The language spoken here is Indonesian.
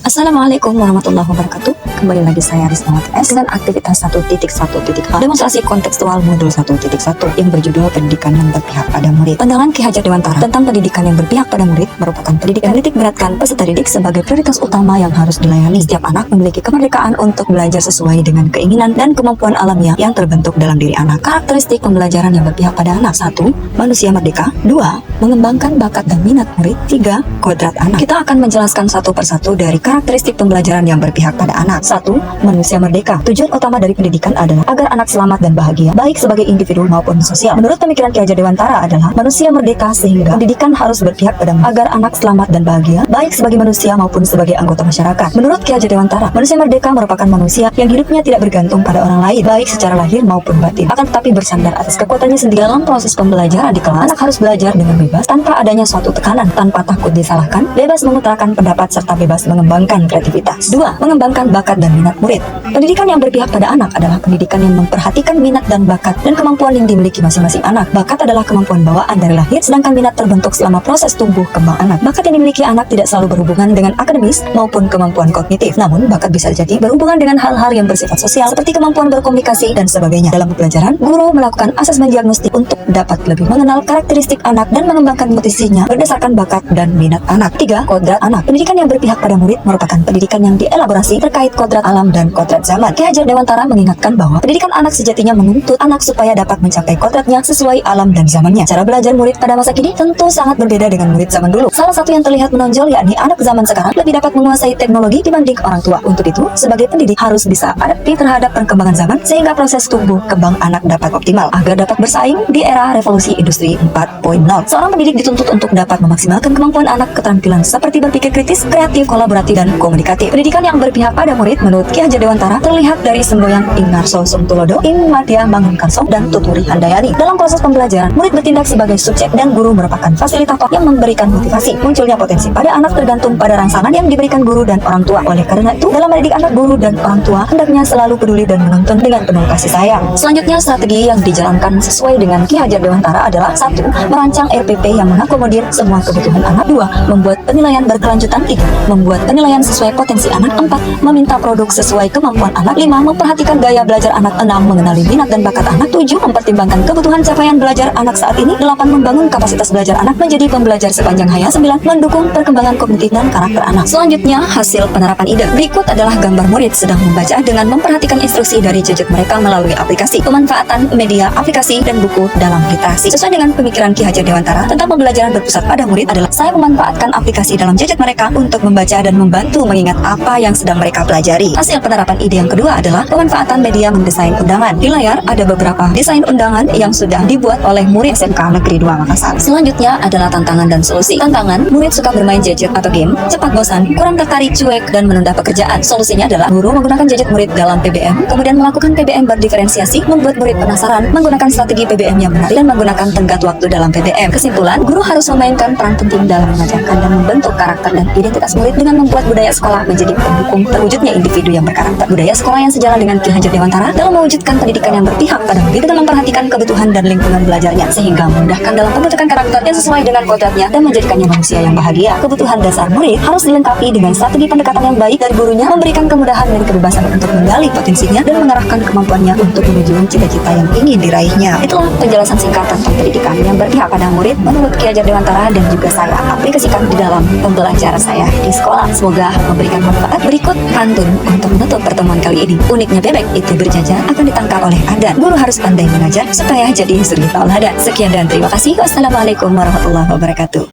Assalamualaikum warahmatullahi wabarakatuh. Kembali lagi saya Rizna S dengan aktivitas 1.1.h demonstrasi kontekstual modul 1.1 yang berjudul pendidikan yang berpihak pada murid. Pandangan Ki Hajar Dewantara tentang pendidikan yang berpihak pada murid merupakan pendidikan yang menitik beratkan peserta didik sebagai prioritas utama yang harus dilayani. Setiap anak memiliki kemerdekaan untuk belajar sesuai dengan keinginan dan kemampuan alamiah yang terbentuk dalam diri anak. Karakteristik pembelajaran yang berpihak pada anak: 1. Manusia merdeka. 2. Mengembangkan bakat dan minat murid. 3. Kodrat anak. Kita akan menjelaskan satu persatu dari karakteristik pembelajaran yang berpihak pada anak. 1. Manusia merdeka. Tujuan utama dari pendidikan adalah agar anak selamat dan bahagia, baik sebagai individu maupun sosial. Menurut pemikiran Ki Hajar Dewantara adalah manusia merdeka sehingga pendidikan harus berpihak pada agar anak selamat dan bahagia, baik sebagai manusia maupun sebagai anggota masyarakat. Menurut Ki Hajar Dewantara, manusia merdeka merupakan manusia yang hidupnya tidak bergantung pada orang lain, baik secara lahir maupun batin, akan tetapi bersandar atas kekuatannya sendiri. Dalam proses pembelajaran di kelas, anak harus belajar dengan bebas tanpa adanya suatu tekanan, tanpa takut disalahkan, bebas mengutarakan pendapat serta bebas mengembangkan kreativitas. 2. Mengembangkan bakat dan minat murid. Pendidikan yang berpihak pada anak adalah pendidikan yang memperhatikan minat dan bakat dan kemampuan yang dimiliki masing-masing anak. Bakat adalah kemampuan bawaan dari lahir, sedangkan minat terbentuk selama proses tumbuh kembang anak. Bakat yang dimiliki anak tidak selalu berhubungan dengan akademis maupun kemampuan kognitif. Namun, bakat bisa jadi berhubungan dengan hal-hal yang bersifat sosial seperti kemampuan berkomunikasi dan sebagainya. Dalam pembelajaran, guru melakukan asesmen diagnostik untuk dapat lebih mengenal karakteristik anak dan mengembangkan potensinya berdasarkan bakat dan minat anak. 3. Kodrat anak. Pendidikan yang berpihak pada murid merupakan pendidikan yang dielaborasi terkait kodrat alam dan kodrat zaman. Ki Hajar Dewantara mengingatkan bahwa pendidikan anak sejatinya menuntut anak supaya dapat mencapai kodratnya sesuai alam dan zamannya. Cara belajar murid pada masa kini tentu sangat berbeda dengan murid zaman dulu. Salah satu yang terlihat menonjol yakni anak zaman sekarang lebih dapat menguasai teknologi dibanding orang tua. Untuk itu, sebagai pendidik harus bisa adaptif terhadap perkembangan zaman sehingga proses tumbuh kembang anak dapat optimal agar dapat bersaing di era revolusi industri 4.0. Seorang pendidik dituntut untuk dapat memaksimalkan kemampuan anak keterampilan seperti berpikir kritis, kreatif, kolaboratif, dan komunikatif. Pendidikan yang berpihak pada murid menurut Ki Hajar Dewantara terlihat dari semboyan Ing Narso Sumtulodo, Ing Madya Mangunkarso, dan Tuturi Handayani. Dalam proses pembelajaran, murid bertindak sebagai subjek dan guru merupakan fasilitator yang memberikan motivasi. Munculnya potensi pada anak tergantung pada rangsangan yang diberikan guru dan orang tua. Oleh karena itu, dalam mendidik anak, guru dan orang tua hendaknya selalu peduli dan menuntun dengan penuh kasih sayang. Selanjutnya, strategi yang dijalankan sesuai dengan Ki Hajar Dewantara adalah: 1. Merancang RPP yang mengakomodir semua kebutuhan anak. 2. Membuat penilaian berkelanjutan. 3. Membuat penilaian sesuai potensi anak. 4. Meminta produk sesuai kemampuan anak. 5. Memperhatikan gaya belajar anak. 6. Mengenali minat dan bakat anak. 7. Mempertimbangkan kebutuhan capaian belajar anak saat ini. 8. Membangun kapasitas belajar anak menjadi pembelajar sepanjang hayat. 9. Mendukung perkembangan kognitif dan karakter anak. Selanjutnya, hasil penerapan ide. Berikut adalah gambar murid sedang membaca dengan memperhatikan instruksi dari gadget mereka melalui aplikasi, pemanfaatan media, aplikasi, dan buku dalam literasi. Sesuai dengan pemikiran Ki Hajar Dewantara tentang pembelajaran berpusat pada murid adalah: saya memanfaatkan aplikasi dalam gadget mereka untuk membaca dan membantu mengingat apa yang sedang mereka pelajari. Hasil penerapan ide yang kedua adalah pemanfaatan media mendesain undangan. Di layar ada beberapa desain undangan yang sudah dibuat oleh murid SMK Negeri 2 Makassar. Selanjutnya adalah tantangan dan solusi. Tantangan: murid suka bermain gadget atau game, cepat bosan, kurang tertarik, cuek, dan menunda pekerjaan. Solusinya adalah guru menggunakan gadget murid dalam PBM, kemudian melakukan PBM berdiferensiasi, membuat murid penasaran, menggunakan strategi PBM yang benar, dan menggunakan tenggat waktu dalam PBM. Kesimpulan, guru harus memainkan peran penting dalam mengajarkan dan membentuk karakter dan identitas murid dengan membuat budaya sekolah menjadi pendukung terwujudnya individu yang berkarakter. Budaya sekolah yang sejalan dengan Ki Hajar Dewantara dalam mewujudkan pendidikan yang berpihak pada murid dengan memperhatikan kebutuhan dan lingkungan belajarnya, sehingga memudahkan dalam pembentukan karakter yang sesuai dengan kodratnya dan menjadikannya manusia yang bahagia. Kebutuhan dasar murid harus dilengkapi dengan strategi pendekatan yang baik dari gurunya, memberikan kemudahan dan kebebasan untuk menggali potensinya dan mengarahkan kemampuannya untuk menuju cita-cita yang ingin diraihnya. Itulah penjelasan singkat tentang pendidikan yang berpihak pada murid menurut Ki Hajar Dewantara dan juga saya aplikasikan di dalam pembelajaran saya di sekolah. Semoga memberikan manfaat. Berikut pantun untuk menutup pertemuan kali ini. Uniknya bebek itu berjajar akan ditangkap oleh adan. Guru harus pandai mengajar supaya jadi suri tauladan. Sekian dan terima kasih. Wassalamualaikum warahmatullahi wabarakatuh.